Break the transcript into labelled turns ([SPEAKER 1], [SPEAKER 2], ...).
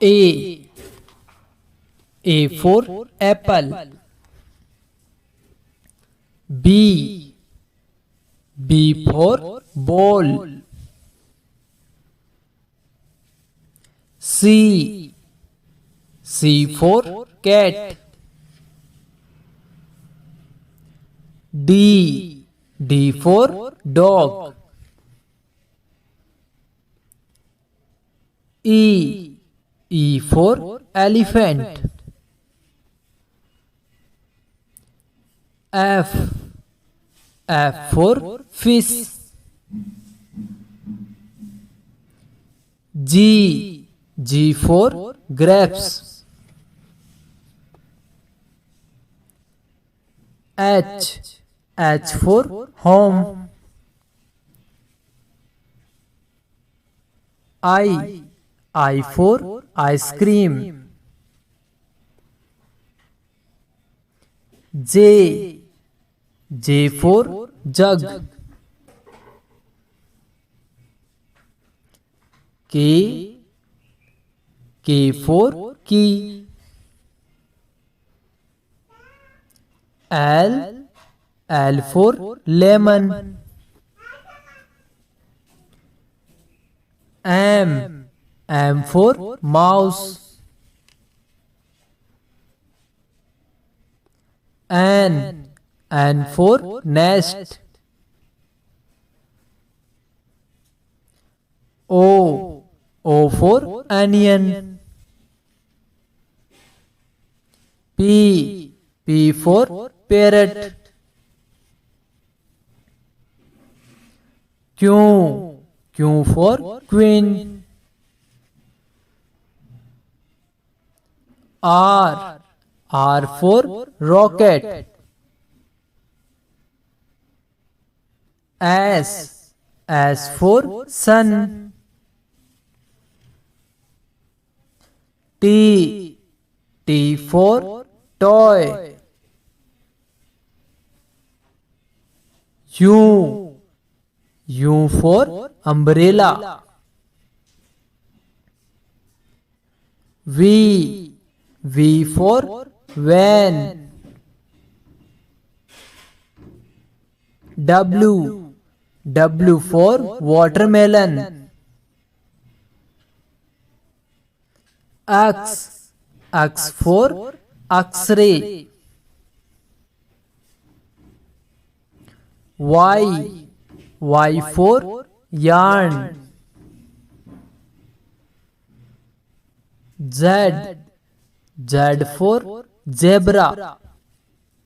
[SPEAKER 1] A. A for apple. B. B for ball. C. C for cat. D. D for dog. E. E for elephant. F. F for fish. G. G for grapes. H. H for home. I for ice cream. J. J for jug. K. K for key. L. L for lemon. M. M for mouse. N. N for nest. O. O for onion. P. P for parrot. Q. Q for queen. R. R for rocket. S. S for sun. T. T for toy. U. U for umbrella. V. V for van. W. W for watermelon. X. X for X-ray. Y. Y for yarn. Z. Z for zebra.